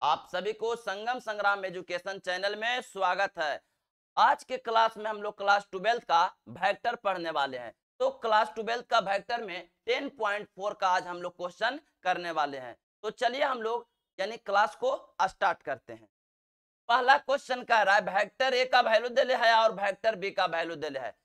आप सभी को संगम संग्राम एजुकेशन चैनल में स्वागत है। आज के क्लास में हम लोग क्लास 12 का वेक्टर पढ़ने वाले हैं। तो क्लास 12 का वेक्टर में 10.4 का आज हम लोग क्वेश्चन करने वाले हैं। तो चलिए हम लोग यानी क्लास को स्टार्ट करते हैं। पहला क्वेश्चन कह रहा है वेक्टर ए का वैल्यू दिले है और वेक्टर बी का वैल्यू दिले है।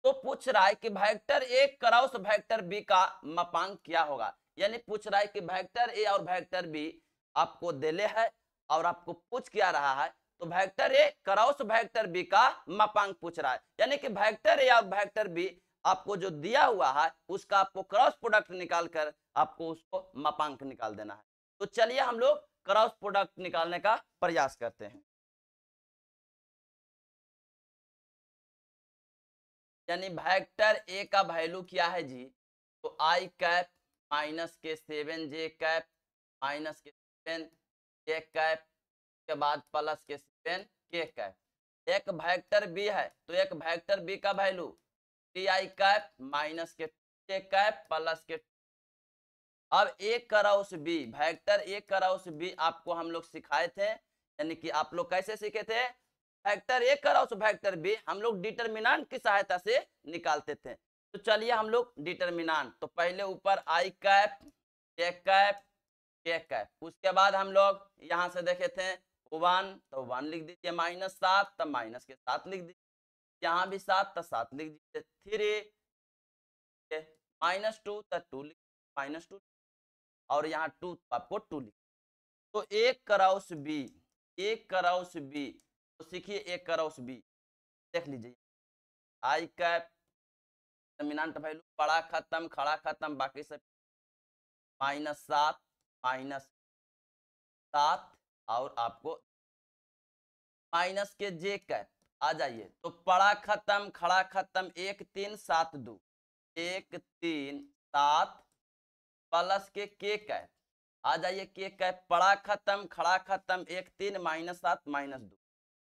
तो पूछ रहा है कि vector A cross vector B का मापांक क्या होगा। यानी पूछ रहा है कि वेक्टर ए और वेक्टर बी आपको दिले है और आपको पूछ क्या रहा है। तो vector A cross vector B का मापांक पूछ रहा है, यानी कि वेक्टर ए और वेक्टर बी आपको जो दिया हुआ है उसका आपको क्रॉस प्रोडक्ट निकाल कर आपको उसको मापांक निकाल देना है। तो चलिए हम लोग क्रॉस प्रोडक्ट निकालने का प्रयास करते हैं। यानी वेक्टर ए का वैल्यू क्या है जी। तो आई कैप माइनस के 7 जे कैप माइनस के 7 जे कैप के बाद प्लस के 7 के कैप। एक वेक्टर बी है तो एक वेक्टर बी का वैल्यू 3 आई कैप माइनस के 2 जे कैप प्लस के। अब एक क्रॉस बी वेक्टर एक क्रॉस बी आपको हम लोग सिखाए थे, यानी कि आप लोग कैसे सीखे थे। Vector A cross vector B हम लोग डिटरमिनेंट की सहायता से निकालते थे। तो चलिए हम लोग डिटरमिनेंट, तो पहले ऊपर आई कैप जे कैप के कैप, उसके बाद हम लोग यहाँ से देखे थे 1 तो 1 लिख दीजिए, -7 तब माइनस के 7 लिख दीजिए, यहाँ भी 7 तो 7 लिख दीजिए, 3 -2 तो 2 लिख -2 और यहाँ 2 तो आपको 2 लिख। तो एक क्रॉस बी एक क्रॉस बी तो सीखिए एक क्रॉस बी देख लीजिए। आई कैप डोमिनेंट वैल्यू बड़ा खत्म खड़ा खत्म बाकी सब -7 -7 और आपको माइनस के जे कैप आ जाइए। तो बड़ा खत्म खड़ा खत्म 1 3 7 2 1 3 7 प्लस के कैप आ जाइए। के कैप बड़ा खत्म खड़ा खत्म 1 3 -7 -2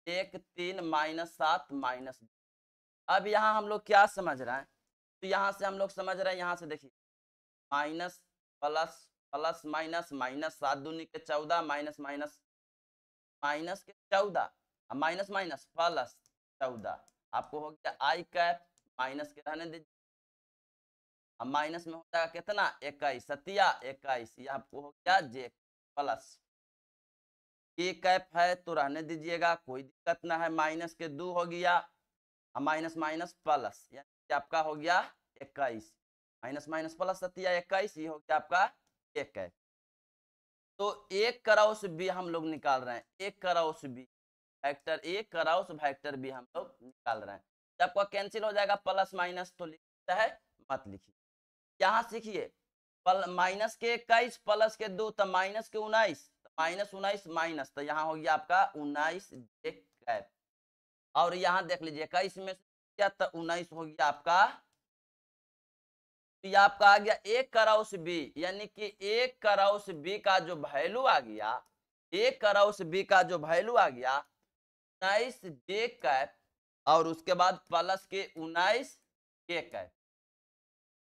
1 3 -7 -2। अब यहाँ हम लोग क्या समझ रहे हैं, तो यहाँ से हम लोग समझ रहे हैं, यहाँ से देखिए minus plus plus minus minus 7 दूनी के 14 माइनस माइनस माइनस के 14 माइनस माइनस प्लस 14 आपको हो गया आई कैप माइनस के रहने दीजिए। अब माइनस में हो जाएगा कितना 21 सतिया 21, ये आपको हो गया जे प्लस के कैप है तो रहने दीजिएगा, कोई दिक्कत ना है। माइनस के 2 हो गया माइनस माइनस प्लस, यानी आपका हो गया 21 माइनस माइनस प्लस सतिया 21, ये हो गया आपका एक कैप। तो एक क्रॉस बी हम लोग निकाल रहे हैं, एक cross B vector A cross vector B हम लोग निकाल रहे हैं। जब आपका कैंसिल हो जाएगा प्लस माइनस तो लिखता है मत लिखिए। यहाँ सीखिए माइनस के 21 प्लस के 2 तो माइनस के 19 -19 माइनस, तो यहाँ हो गया आपका 19 जे कैप। और यहाँ देख लीजिए 21 में क्या तो 19 हो गया आपका, तो ये आपका आ गया एक क्रॉस बी, यानी कि एक क्रॉस बी का जो वैल्यू आ गया, एक क्रॉस बी का जो वैल्यू आ गया 19 जे कैप और उसके बाद प्लस के 19 के कैप।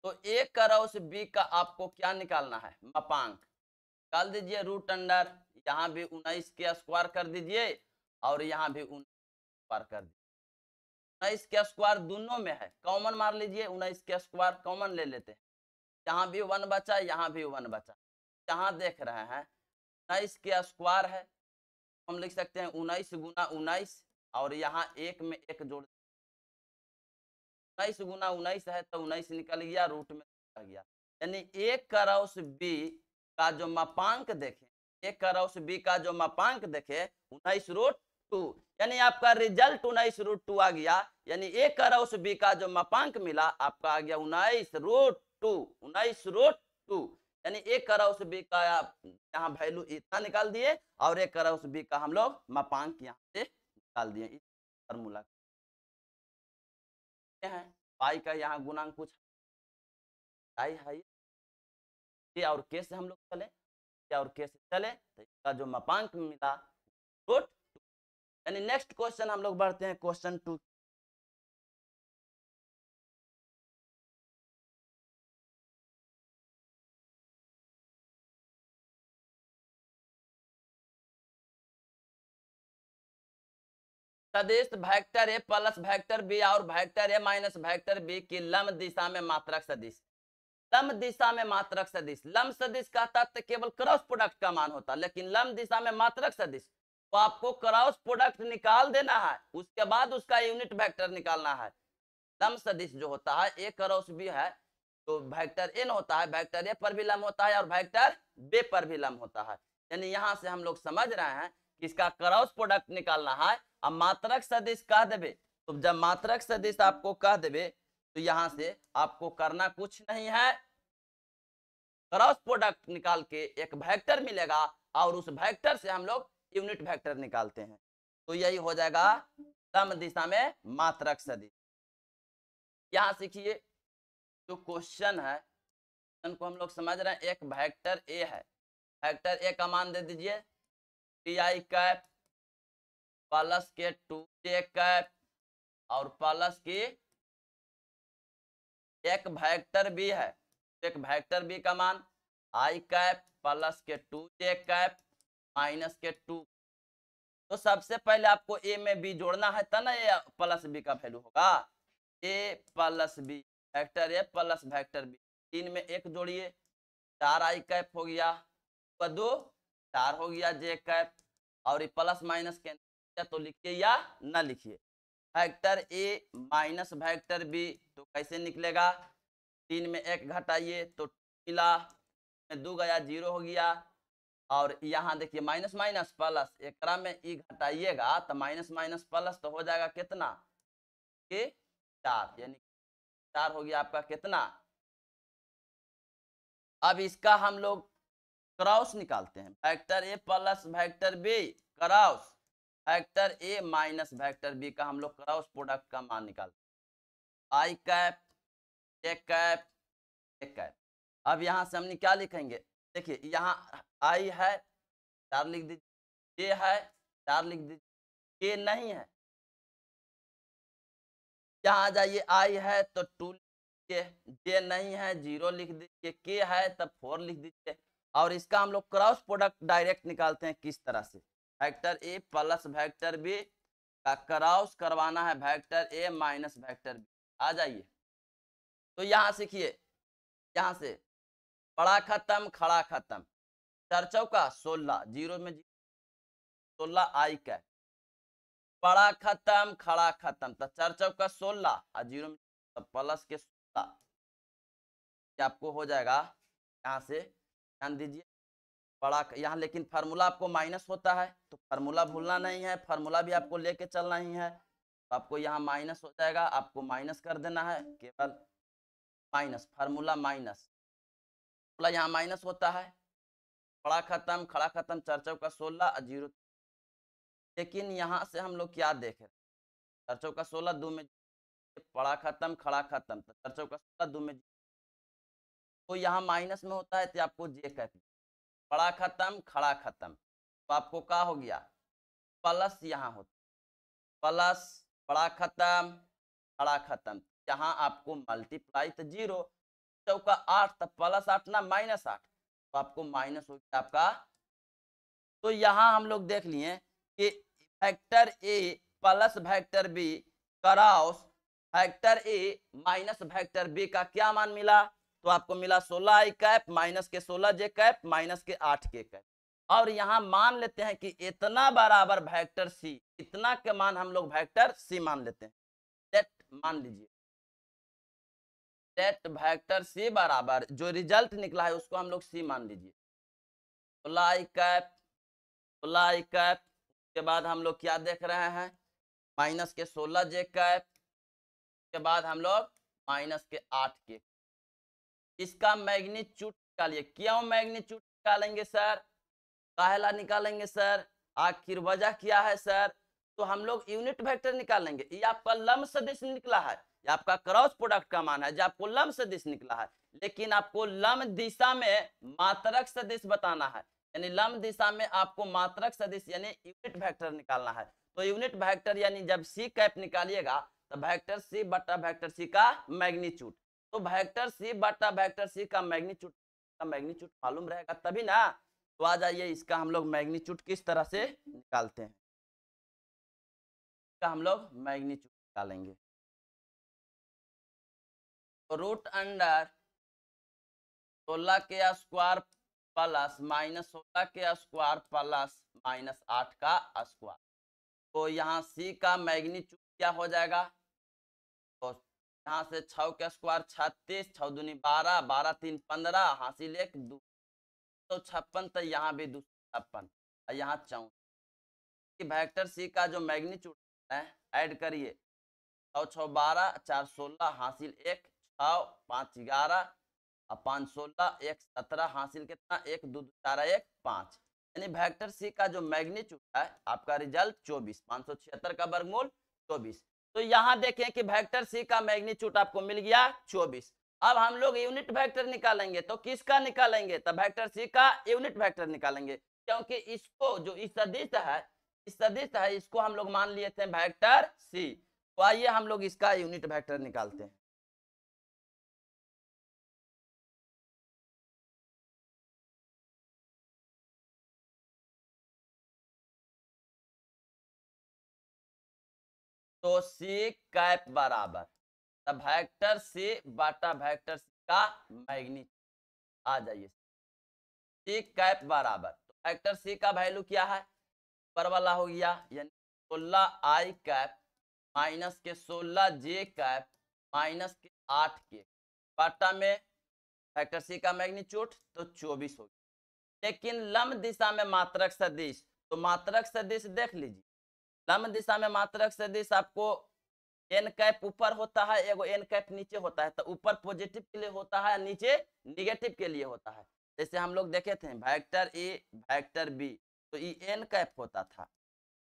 तो एक क्रॉस बी का आपको क्या निकालना है मापांक निकाल दीजिए। रूट अंडर यहाँ भी 19 के स्क्वायर कर दीजिए और यहाँ भी 19 स्क्वायर कर दीजिए। 19 के स्क्वायर दोनों में है, कॉमन मार लीजिए, 19 के स्क्वायर कॉमन ले लेते हैं। यहाँ भी 1 बचा यहाँ भी 1 बचा। यहाँ देख रहे हैं 19 के स्क्वायर है, हम लिख सकते हैं 19 गुना 19 और यहाँ एक में एक जोड़ 19 गुना 19 है तो 19 निकल गया, रूट में आ गया। यानी एक क्रॉस बी का जो मापांक देखें, एक क्रॉस बी का जो मापांक देखें 19√2, यानी आपका रिजल्ट 19√2 आ गया। यानी एक क्रॉस बी का जो मापांक मिला आपका आ गया 19√2 19√2। यानी एक क्रॉस बी का आप यहाँ वैल्यू इतना निकाल दिए और एक क्रॉस बी का हम लोग मापांक यहाँ से निकाल दिए इस फॉर्मूला है। पाई का यहाँ गुणांक कुछ आई है, ये और के से हम लोग चले, ये और के से चले तो इसका जो मापांक मिला रूट। यानी नेक्स्ट क्वेश्चन हम लोग बढ़ते हैं क्वेश्चन 2। सदिश vector A plus vector B और vector A minus vector B की लंब दिशा में मात्रक सदिश। लंब दिशा में मात्रक सदिश, लंब सदिश का तत्व केवल क्रॉस प्रोडक्ट का मान होता है, लेकिन लंब दिशा में मात्रक सदिश तो आपको क्रॉस प्रोडक्ट निकाल देना है, उसके बाद उसका यूनिट वेक्टर निकालना है। लंब सदिश जो होता है ए क्रॉस बी है, तो वेक्टर एन होता है, वेक्टर ए पर भी लंब होता है और वेक्टर बी पर भी लंब होता है। यानी यहां से हम लोग समझ रहे हैं कि इसका क्रॉस प्रोडक्ट निकालना है। अब मात्रक सदिश कह देवे, तो जब मात्रक सदिश आपको कह देवे तो यहां से आपको करना कुछ नहीं है, क्रॉस प्रोडक्ट निकाल के एक वेक्टर मिलेगा और उस वेक्टर से हम लोग यूनिट वेक्टर निकालते हैं, तो यही हो जाएगा लंब दिशा में मात्रक सदिश। यहां सीखिए जो क्वेश्चन है को हम लोग समझ रहे हैं, एक वेक्टर ए है, वेक्टर ए का मान दे दीजिए टी आई कैप प्लस के 2j कैप और प्लस की एक वेक्टर बी है, एक वेक्टर बी का मान आई कैप प्लस के 2j कैप माइनस के 2। तो सबसे पहले आपको ए में बी जोड़ना है तब ना ये प्लस बी का वैल्यू होगा। A plus B, vector A plus vector B, 3 में 1 जोड़िए 4 आई कैप हो गया, 2 4 हो गया जे कैप, और प्लस माइनस के तो लिखिए या ना लिखिए। Vector A minus vector B तो कैसे निकलेगा, 3 में 1 घटाइए तो मिला, 2 गया 0 हो गया, और यहाँ देखिए माइनस माइनस प्लस, एक में ई घटाइएगा तो माइनस माइनस प्लस तो हो जाएगा कितना के 4, यानी 4 हो गया आपका कितना। अब इसका हम लोग क्रॉस निकालते हैं, vector A plus vector B cross vector A minus vector B का हम लोग क्रॉस प्रोडक्ट का मान निकालते हैं, I cap A cap A cap. अब यहां से हमने क्या लिखेंगे, देखिए यहाँ आई है 4 लिख दीजिए, जे है 4 लिख दीजिए, के नहीं है, यहाँ आ जाइए आई है तो 2 लिखिए, जे नहीं है 0 लिख दीजिए, के है तब 4 लिख दीजिए। और इसका हम लोग क्रॉस प्रोडक्ट डायरेक्ट निकालते हैं किस तरह से, vector A plus vector B का क्रॉस करवाना है vector A minus vector B. आ जाइए तो यहाँ सीखिए, यहाँ से बड़ा खत्म खड़ा खत्म, 4 चौका 16, 0 में 16 आई कैप, बड़ा खत्म खड़ा खत्म, तो 4 चौका 16 और 0 में तो प्लस के 16 आपको हो जाएगा। यहाँ से ध्यान दीजिए बड़ा, यहाँ लेकिन फार्मूला आपको माइनस होता है तो फार्मूला भूलना नहीं है, फार्मूला भी आपको लेके चलना ही है, तो आपको यहाँ माइनस हो जाएगा, आपको माइनस कर देना है, केवल माइनस, फार्मूला माइनस, यहाँ माइनस होता है, बड़ा खत्म खड़ा खत्म 4 चौका 16 और 0। लेकिन यहाँ से हम लोग क्या देख रहे हैं, 4 चौका 16 2 में बड़ा खत्म खड़ा खत्म, तो 4 चौका 16 2 में, तो यहाँ माइनस में होता है तो आपको जे कहते हैं, बड़ा खत्म खड़ा खत्म, तो आपको क्या हो गया प्लस, यहाँ होता प्लस बड़ा खत्म खड़ा खत्म, यहाँ आपको मल्टीप्लाई तो 0 चौका 8 तो प्लस 8 ना माइनस 8, तो आपको माइनस हो गया आपका। तो यहाँ हम लोग देख लिए कि vector A plus vector B cross vector A minus vector B का क्या मान मिला, तो आपको मिला 16 आई कैप माइनस के 16 जे कैप माइनस के 8 के कैप। और यहाँ मान लेते हैं कि इतना बराबर वेक्टर सी, इतना के मान हम लोग वेक्टर सी मान लेते हैं, लेट मान लीजिए लेट वेक्टर सी बराबर जो रिजल्ट निकला है उसको हम लोग सी मान लीजिए, 16 आई कैप 16 आई कैप के बाद हम लोग क्या देख रहे हैं माइनस के 16 जे कैप के बाद हम लोग माइनस के 8 के। इसका मैग्नीट्यूड निकालिए, क्यों मैग्नीट्यूड निकालेंगे सर, काहेला निकालेंगे सर, आखिर वजह क्या है सर, तो हम लोग यूनिट वेक्टर निकालेंगे। ये आपका लंब सदिश निकला है, ये आपका क्रॉस प्रोडक्ट का मान है जो आपको लंब सदिश निकला है, लेकिन आपको लंब दिशा में मात्रक सदिश बताना है, यानी लंब दिशा में आपको मात्रक सदिश यानी यूनिट वेक्टर निकालना है। तो यूनिट वेक्टर यानी जब सी कैप निकालिएगा तो वेक्टर सी बटा वेक्टर सी का मैग्नीट्यूड, तो वेक्टर सी बटा वेक्टर सी का मैग्नीट्यूड मालूम रहेगा तभी ना। तो आ जाइए इसका हम लोग मैग्नीट्यूड किस तरह से निकालते हैं। का हम लोग मैग्नीट्यूड निकालेंगे। तो रूट अंडर 16 के स्क्वायर प्लस माइनस 16 के स्क्वायर प्लस माइनस 8 का स्क्वायर। तो यहाँ सी का मैग्नीट्यूड क्या हो जाएगा? तो यहाँ से 6 के स्क्वायर 36, 6 दूनी 12, 12 3 15, हासिल 1 2 256, तो यहाँ भी 256 और यहाँ 34। वेक्टर सी का जो मैग्नीट्यूड है ऐड करिए, 6 6 12, 4 16, हासिल 1 6 5 11 और 5 16 1 17, हासिल कितना 1 2 4 1 5। यानी वेक्टर सी का जो मैग्नीट्यूड है आपका रिजल्ट 24, 576 का वर्गमूल 24। तो यहाँ देखें कि वेक्टर सी का मैग्नीट्यूड आपको मिल गया 24। अब हम लोग यूनिट वेक्टर निकालेंगे, तो किसका निकालेंगे? तो वेक्टर सी का यूनिट वेक्टर निकालेंगे, क्योंकि इसको जो इस सदिश है इसको हम लोग मान लिए थे वेक्टर सी। तो आइए हम लोग इसका यूनिट वेक्टर निकालते हैं। तो सी कैप बराबर तब वेक्टर सी बटा वेक्टर सी का मैग्नीट्यूड। आ जाइए, सी कैप बराबर, तो वेक्टर सी का वैल्यू क्या है? ऊपर वाला हो गया, यानी 16 आई कैप माइनस के 16 जे कैप माइनस के 8 के बटा में वेक्टर सी का मैग्नीट्यूड तो 24 हो गया। लेकिन लंब दिशा में मात्रक सदिश, तो मात्रक सदिश देख लीजिए, लंब दिशा में मात्रक सदिश आपको एन कैप ऊपर होता है, एगो एन कैप नीचे होता है। तो ऊपर पॉजिटिव के लिए होता है, नीचे निगेटिव के लिए होता है। जैसे हम लोग देखे थे वेक्टर ए वेक्टर बी, तो ये एन कैप होता था,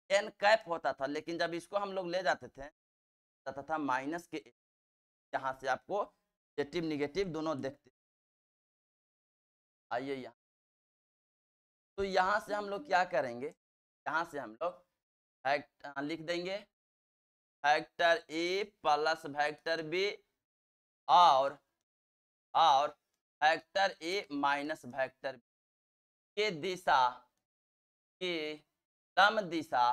एन कैप होता था, लेकिन जब इसको हम लोग ले जाते थे था माइनस के, यहाँ से आपको पॉजिटिव निगेटिव दोनों देखते। आइए यहाँ, तो यहाँ से हम लोग क्या करेंगे, यहाँ से हम लोग लिख देंगे vector A plus vector B और vector A minus vector B के दिशा के लंब दिशा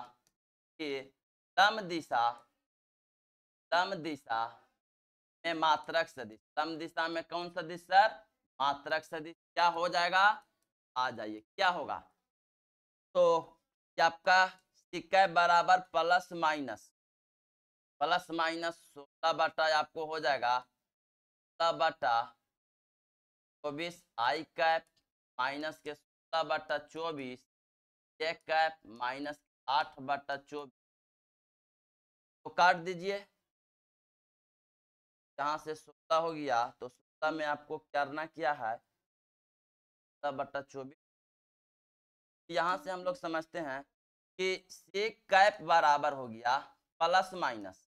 के लंब दिशा में मात्रक सदिश। लंब दिशा में कौन सदिश सर? मात्रक सदिश। क्या हो जाएगा? आ जाइए, क्या होगा? तो आपका सिक्का बराबर प्लस माइनस 16 बटा आपको हो जाएगा 16 बटा 24 आई कैप माइनस के 16 बटा 24 जे कैप माइनस 8 बटा 24। तो काट दीजिए, यहाँ से 16 हो गया, तो 16 में आपको करना क्या है 16 बटा 24। यहाँ से हम लोग समझते हैं कि सेक कैप बराबर हो गया प्लस माइनस,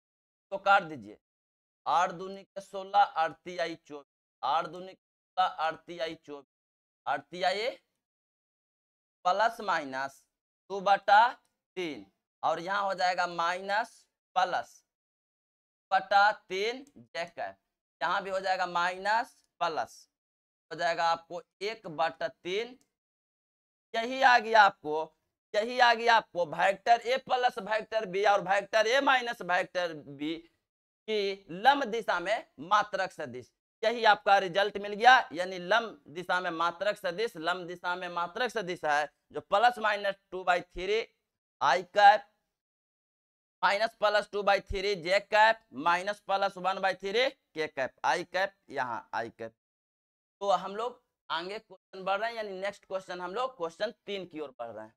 तो काट दीजिए 8 दूनी के 16 अड़ती आई 24, 8 दूनी के 16 अड़ती आई 24, अड़ती आई प्लस माइनस 2 बटा 3, और यहाँ हो जाएगा माइनस प्लस बटा 3 जैकब, यहाँ भी हो जाएगा माइनस प्लस हो जाएगा आपको 1 बटा 3। यही आ गया आपको vector A plus vector B और vector A minus vector B की लंब दिशा में मात्रक सदिश। यही आपका रिजल्ट मिल गया, यानी लंब दिशा में मात्रक सदिश, लंब दिशा में मात्रक सदिश है जो प्लस माइनस 2/3 आई कैप माइनस प्लस 2/3 जे कैप माइनस प्लस 1/3 के कैप आई कैप, यहाँ आई कैप। तो हम लोग आगे क्वेश्चन बढ़ रहे हैं, यानी नेक्स्ट क्वेश्चन हम लोग क्वेश्चन 3 की ओर बढ़ रहे हैं।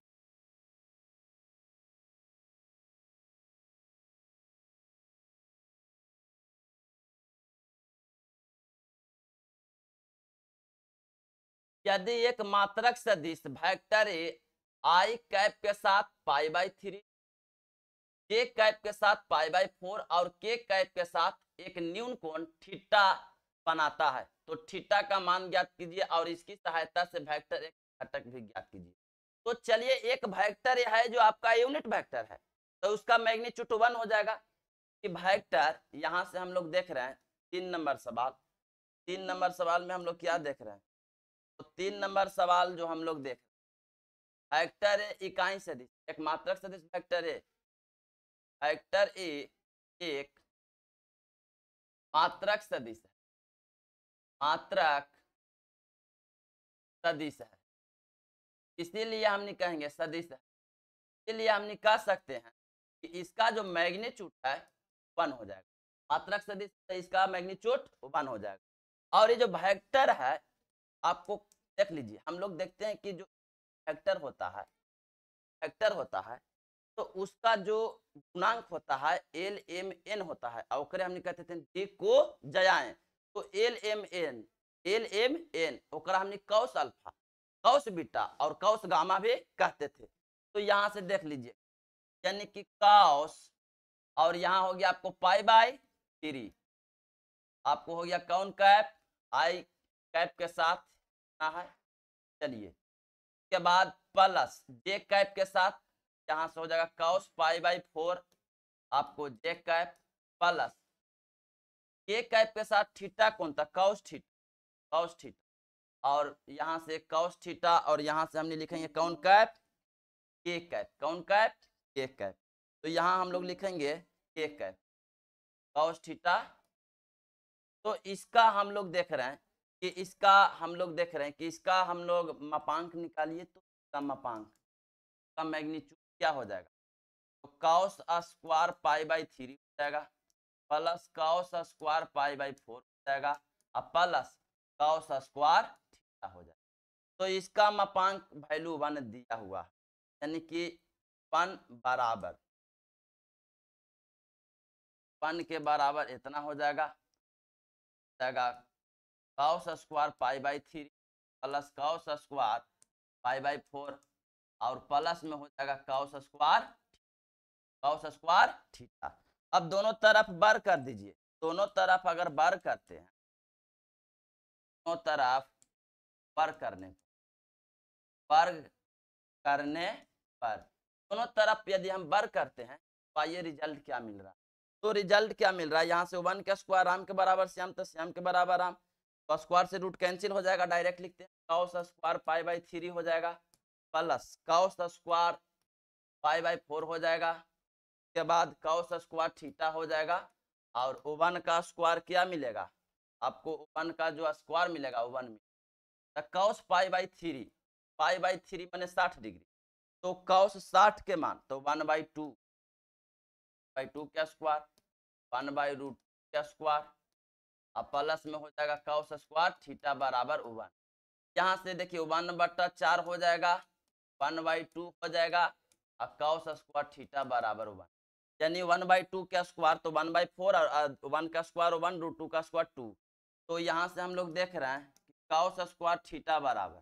यदि एक मात्रक सदिश वेक्टर ए आई कैप के साथ π/3 जे कैप के साथ π/4 और के कैप के साथ एक न्यून कोण थीटा बनाता है, तो थीटा का मान ज्ञात कीजिए और इसकी सहायता से वेक्टर एक घटक भी ज्ञात कीजिए। तो चलिए, एक वेक्टर है जो आपका यूनिट वेक्टर है, तो उसका मैग्नीट्यूड 1 हो जाएगा। कि वेक्टर यहां से हम लोग देख रहे हैं 3 नंबर सवाल, 3 नंबर सवाल में हम लोग क्या देख रहे हैं, तो 3 नंबर सवाल जो हम लोग देख रहे हैं वेक्टर है इकाई सदिश, एक मात्रक सदिश वेक्टर है वेक्टर ए एक मात्रक सदिश है, मात्रक सदिश है, इसीलिए हम नहीं कहेंगे सदिश है, इसलिए हम नहीं कह सकते हैं कि इसका जो मैग्नीट्यूड है 1 हो जाएगा। मात्रक सदिश इसका मैग्नीट्यूड 1 हो जाएगा। और ये जो वेक्टर है आपको देख लीजिए, हम लोग देखते हैं कि जो वेक्टर होता है, वेक्टर होता है तो उसका जो गुणांक होता है एल एम एन होता है, और ओकरे हमने कहते थे जे को जयाएं, तो एल एम एन ओकरा हमने कॉस अल्फा, कॉस बीटा और कॉस गामा भी कहते थे। तो यहाँ से देख लीजिए, यानी कि कॉस, और यहाँ हो गया आपको पाई बाय 3, आपको हो गया कौन कैप, आई कैप के साथ ना है। चलिए के बाद प्लस जे कैप के साथ यहाँ से हो जाएगा कॉस पाई बाई 4, आपको जे कैप प्लस के कैप के साथ थीटा कौन था, कॉस थीटा, कॉस थीटा, और यहाँ से कॉस थीटा, और यहाँ से हमने लिखेंगे कौन कैप, के कैप, कौन कैप, के कैप। तो यहाँ हम लोग लिखेंगे के कैप कॉस थीटा। तो इसका हम लोग देख रहे हैं कि इसका हम लोग देख रहे हैं कि इसका हम लोग मापांक निकालिए, तो इसका मापांक का मैग्नीट्यूड क्या हो जाएगा, तो कॉस स्क्वायर पाई बाई 3 हो जाएगा, plus cos square pi by 4 हो जाएगा, और प्लस कॉस स्क्वायर थीटा हो जाएगा। तो इसका मापांक वैल्यू 1 दिया हुआ है, यानी कि 1 बराबर 1 के बराबर इतना हो जाएगा, cos square pi by 3 plus cos square pi by 4, और प्लस में हो जाएगा कॉस स्क्वायर थीटा। अब दोनों तरफ बर कर दीजिए, दोनों तरफ अगर बर करते हैं, दोनों तरफ बर करने पर दोनों तरफ यदि हम बर करते हैं तो आइए रिजल्ट क्या मिल रहा है। तो रिजल्ट क्या मिल रहा है, यहाँ से 1 का स्क्वायर आम के बराबर श्याम, तो श्याम के बराबर आम, तो स्क्वायर से रूट कैंसिल हो जाएगा, डायरेक्ट लिखते हैं कॉस स्क्वायर पाई बाई 3 हो जाएगा, plus cos square pi by 4 हो जाएगा, के बाद कॉस स्क्वायर थीटा हो जाएगा, और 1 का स्क्वायर क्या मिलेगा आपको, 1 का जो स्क्वायर मिलेगा 1 में cos pi by 3, pi by 3 माने 60 डिग्री, तो कॉस 60 के मान तो 1/2 का स्क्वायर 1/रूट का स्क्वायर, अब प्लस में हो जाएगा कॉस स्क्वायर थीटा बराबर 1। यहाँ से देखिए 1/4 हो जाएगा, 1/2 हो जाएगा, और कॉस स्क्वायर थीटा बराबर 1, यानी 1/2 का स्क्वायर तो 1/4, और 1 का स्क्वायर 1, रूट 2 का स्क्वायर 2। तो यहाँ से हम लोग देख रहे हैं कि कॉस स्क्वायर थीटा बराबर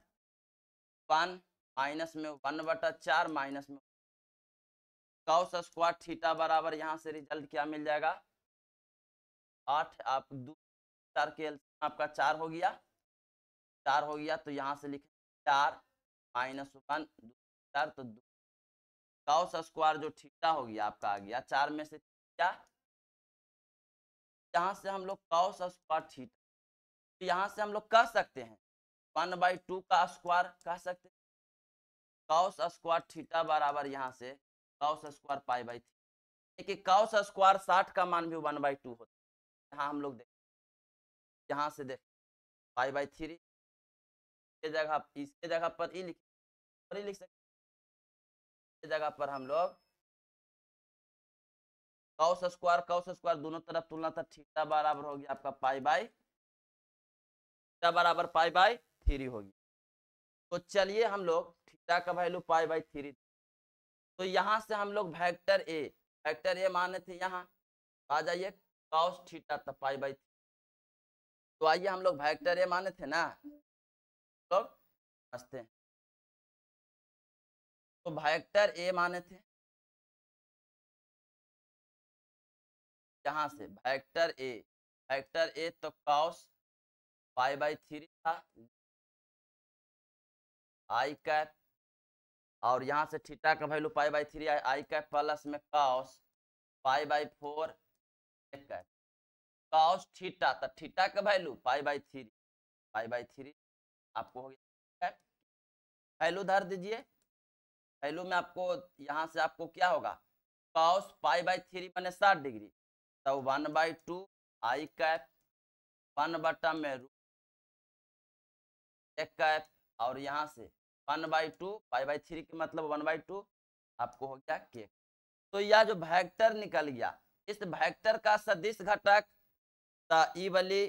1 माइनस में 1/4 माइनस में कॉस स्क्वायर थीटा बराबर, यहाँ से रिजल्ट क्या मिल जाएगा 8, आप 2 4 के आपका 4 हो गया, 4 हो गया, तो यहाँ से लिखें 4 माइनस 1 4, तो कॉस स्क्वायर जो थीटा हो गया आपका आ गया 4 में से क्या, यहाँ से हम लोग कॉस स्क्वायर थीटा, तो यहाँ से हम लोग कह सकते हैं 1/2 का स्क्वायर कह सकते हैं, कॉस स्क्वायर थीटा बराबर यहाँ से कॉस स्क्वायर पाई बाई 3, देखिए कॉस स्क्वायर 60 का मान भी 1/2 होता है। यहाँ हम लोग देख, यहाँ से देख पाई बाई 3 के जगह, इसके जगह पर ई लिख सकते, जगह पर हम लोग कॉस स्क्वायर दोनों तरफ तुलना था, थीटा बराबर हो गया आपका पाई बाई, थीटा बराबर पाई बाई 3 होगी। तो चलिए हम लोग थीटा का वैल्यू पाई बाई 3, तो यहाँ से हम लोग वेक्टर ए माने थे, यहाँ आ जाइए कॉस थीटा था पाई बाई, तो आइए हम लोग वेक्टर ए माने थे ना, लोग समझते हैं, तो वेक्टर ए माने थे, यहाँ से वेक्टर ए तो कॉस पाई बाई 3 था, आई कैप, और यहाँ से थीटा का value pi by 3 I cap, plus में cos pi by 4 cap, cos theta तो थीटा का वैल्यू पाई बाई 3 आपको हो गया, वैल्यू धर दीजिए, वैल्यू में आपको यहाँ से आपको क्या होगा कॉस पाई बाई 3 माने 60 डिग्री, तो 1/2 आई कैप 1/में रूट एक कैप, और यहाँ से 1/2 पाई बाई 3 की मतलब 1/2 आपको हो गया के। तो यह जो वेक्टर निकल गया, इस वेक्टर का सदिश घटक ई वाली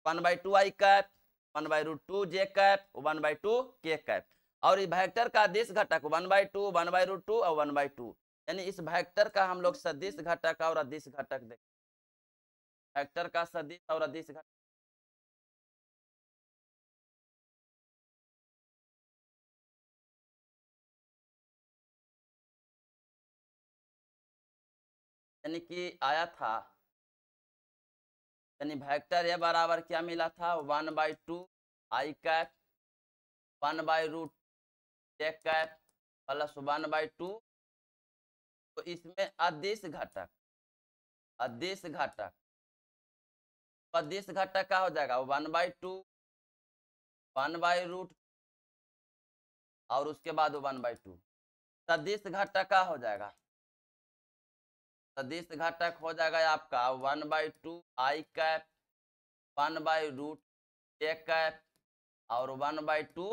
1/2 आई कैप 1/√2 जे कैप 1/2 के कैप, और इस वेक्टर का अदिश घटक 1/2 1/√2 और 1/2, यानी इस वेक्टर का हम लोग सदिश घटक और अदिश घटक देखें। वेक्टर का सदिश और अदिश घटक यानी कि आया था, यानी वेक्टर ए बराबर क्या मिला था 1/2 आई कैप 1/√2 जे कैप प्लस 1/2, तो इसमें अदिश घटक अदिश घटक अदिश घटक क्या हो जाएगा 1/2 1/√, और उसके बाद 1/2 सदिश घटक क्या हो जाएगा, सदिश घटक हो जाएगा आपका 1/2 आई कैप 1/√, ए कैप और 1/2,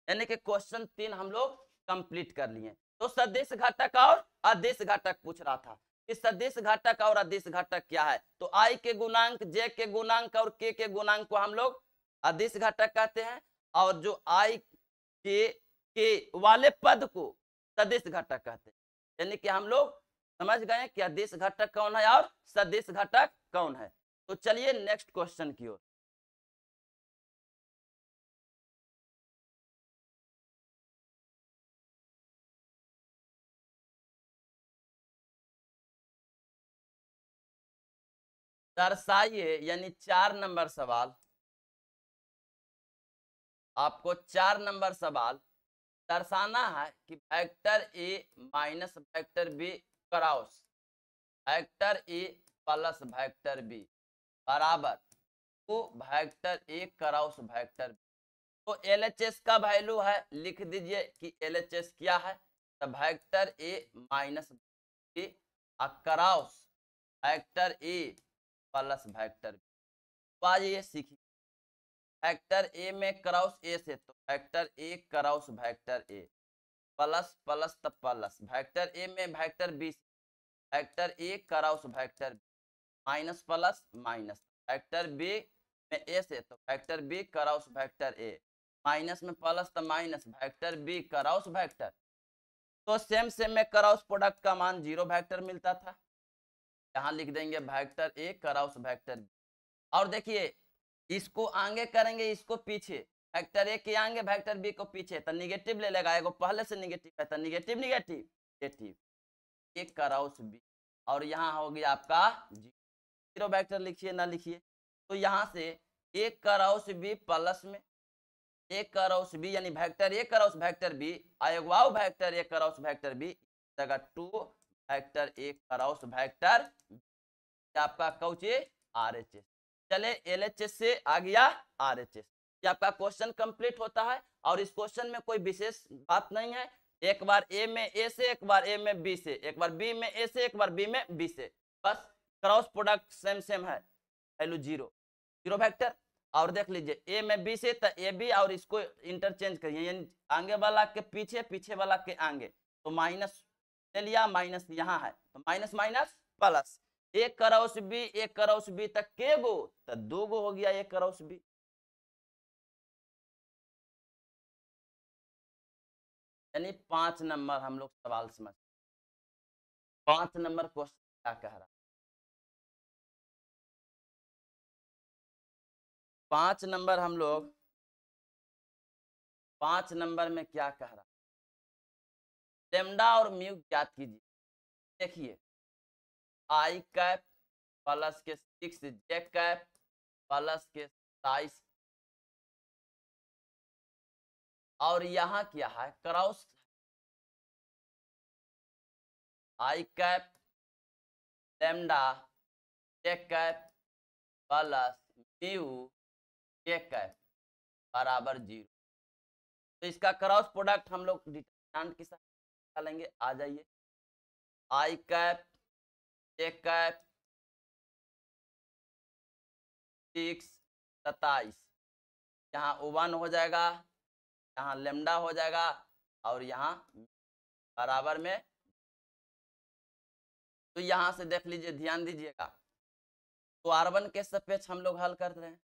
यानी कि क्वेश्चन 3 हम लोग कंप्लीट कर लिए। तो सदिश घटक और अदिश घटक पूछ रहा था कि सदिश घटक और अदिश घटक क्या है, तो आई के गुणांक जे के गुणांक और के गुणांक को हम लोग अदिश घटक कहते हैं, और जो आई के वाले पद को सदिश घटक कहते हैं। यानी कि हम लोग समझ गए कि अदिश घटक कौन है और सदिश घटक कौन है। तो चलिए नेक्स्ट क्वेश्चन की ओर। दर्शाइए, यानी 4 नंबर सवाल, आपको 4 नंबर सवाल दर्शाना है कि vector A minus vector B cross vector A plus vector B बराबर two vector A cross vector B. तो एलएचएस का वैल्यू है, लिख दीजिए कि एलएचएस क्या है, तो vector A minus B cross vector A plus vector B. तो आज ये सीखिए, वेक्टर ए में क्रॉस ए से, तो vector A cross vector A plus plus तब प्लस, वेक्टर ए में vector B vector A cross vector minus plus minus, vector B में ए से, तो vector B cross vector A minus में plus तो minus vector B cross vector. तो same same में cross product का मान 0 वेक्टर मिलता था, यहाँ लिख देंगे vector A cross vector B. और देखिए इसको आगे करेंगे, इसको पीछे, वेक्टर ए के आगे वेक्टर बी को पीछे, तो निगेटिव ले लेगा, एगो पहले से निगेटिव है तो निगेटिव निगेटिव नेगेटिव ए क्रॉस बी, और यहाँ हो गया आपका 0 वेक्टर, लिखिए ना लिखिए। तो यहाँ से ए क्रॉस बी प्लस में ए क्रॉस बी, यानी vector A cross vector B आएगा vector A cross vector B जगह 2 वेक्टर ए क्रॉस वेक्टर आपका कौचे आरएचएस। चले एलएचएस से आ गया आरएचएस, ये आपका क्वेश्चन कंप्लीट होता है। और इस क्वेश्चन में कोई विशेष बात नहीं है, एक बार ए में ए से, एक बार ए में बी से, एक बार बी में ए से, एक बार बी में बी से, बस क्रॉस प्रोडक्ट सेम सेम है, वैल्यू 0 वेक्टर। और देख लीजिए ए में बी से, तो ए बी और इसको इंटरचेंज करिए, यानी आगे वाला के पीछे, पीछे वाला के आगे, तो माइनस ले लिया, माइनस यहाँ है तो माइनस माइनस प्लस, ए क्रॉस बी तक के गो, तो 2 गो हो गया ए क्रॉस बी। यानी 5 नंबर हम लोग सवाल समझ, 5 नंबर क्वेश्चन क्या कह रहा, 5 नंबर हम लोग 5 नंबर में क्या कह रहा, लेमडा और म्यू ज्ञात कीजिए। देखिए आई कैप प्लस के 6 जे कैप प्लस के 27, और यहाँ क्या है क्रॉस आई कैप लेमडा जे कैप प्लस म्यू के कैप बराबर 0। तो इसका क्रॉस प्रोडक्ट हम लोग डिटरमिनेंट के साथ निकालेंगे, आ जाइए। आई कैप जे कैप 6 27, यहाँ 1 हो जाएगा, यहाँ लेमडा हो जाएगा और यहाँ बराबर में। तो यहाँ से देख लीजिए, ध्यान दीजिएगा, तो R1 के सापेक्ष हम लोग हल कर रहे हैं,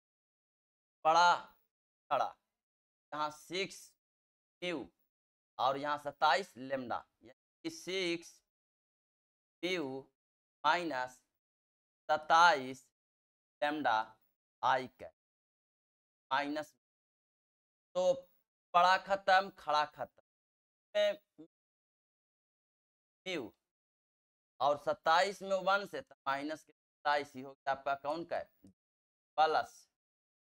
बड़ा खड़ा, यहाँ 6 म्यू और यहाँ 27 लेमडा, यानी 6 mu minus 27 lambda I cap minus. तो बड़ा खत्म खड़ा खत्म, म्यू और 27 में 1 से माइनस के 27 ही हो गया आपका कौन का प्लस,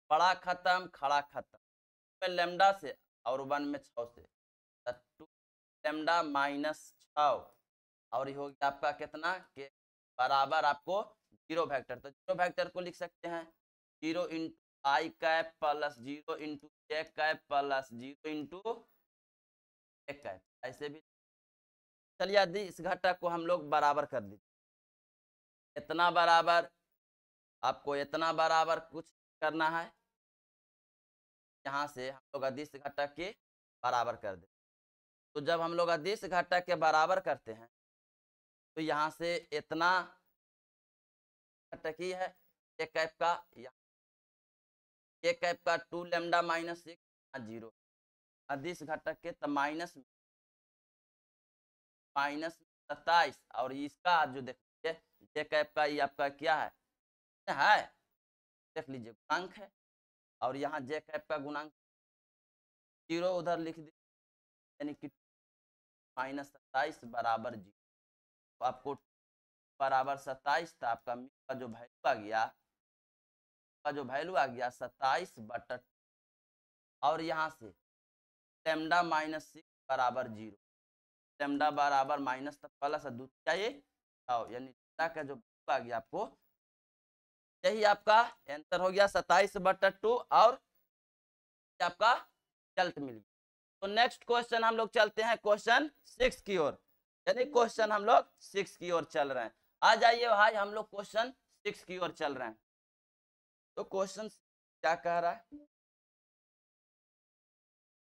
बड़ा खत्म खड़ा खत्म में लेमडा से और 1 में 6 से, 2 लेमडा माइनस 6 और ये हो गया आपका कितना के बराबर आपको 0 वेक्टर। तो 0 वेक्टर को लिख सकते हैं 0 into I cap plus 0 into J cap plus 0 into A cap, ऐसे भी। चलिए यदि इस घटक को हम लोग बराबर कर दीजिए, इतना बराबर, आपको इतना बराबर कुछ करना है, यहाँ से हम लोग अदिश घटक के बराबर कर दे। तो जब हम लोग अदिश घटक के बराबर करते हैं तो यहाँ से इतना घटक ही है ए कैप का, ए कैप का 2 लेमडा माइनस 6 0 अदिश घटक के, तो माइनस 27 और इसका जो देख लीजिए जे कैप का ये आपका क्या है देख लीजिए गुणांक है, और यहाँ जे कैप का गुणांक 0 उधर लिख दीजिए, यानी कि माइनस 27 बराबर 0। तो आपको बराबर 27 था, आपका का जो वैल्यू आ गया, का जो वैल्यू आ गया 27/, और यहाँ से लेमडा माइनस 6 बराबर 0, लेमडा बराबर माइनस प्लस दूसरा ये, यानी लेमडा का जो वैल्यू आ गया आपको, यही आपका आंसर हो गया 27/2 और आपका रिजल्ट मिल गया। तो नेक्स्ट क्वेश्चन हम लोग चलते हैं क्वेश्चन 6 की ओर, यानी क्वेश्चन हम लोग 6 की ओर चल रहे हैं। आ जाइए भाई, हम लोग क्वेश्चन 6 की ओर चल रहे हैं। तो क्वेश्चन क्या कह रहा है,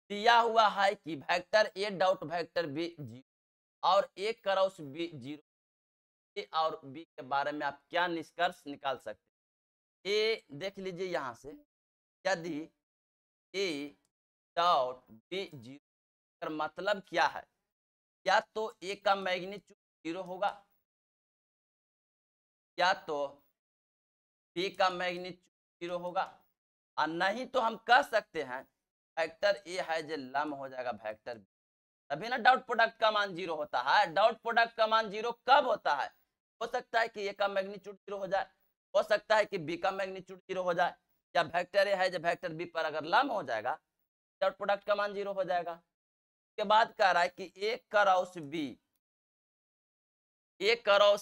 दिया हुआ है कि vector A dot vector B 0 और ए क्रॉस बी 0, ए और बी के बारे में आप क्या निष्कर्ष निकाल सकते हैं। ए देख लीजिए यहाँ से, यदि ए डॉट बी 0 मतलब क्या है, या तो ए का मैग्नीट्यूड 0 होगा, या तो बी का मैग्नीट्यूड 0 होगा, और नहीं तो हम कह सकते हैं वेक्टर ए है जो लम हो जाएगा वेक्टर बी, तभी ना डॉट प्रोडक्ट का मान 0 होता है। डॉट प्रोडक्ट का मान 0 कब होता है, हो सकता है कि ए का मैग्नीट्यूड 0 हो जाए, हो सकता है कि बी का मैग्नीट्यूड 0 हो जाए, या वेक्टर ए है जो वेक्टर बी पर अगर लम हो जाएगा डॉट प्रोडक्ट का मान 0 हो जाएगा। के बाद कह रहा है कि ए क्रॉस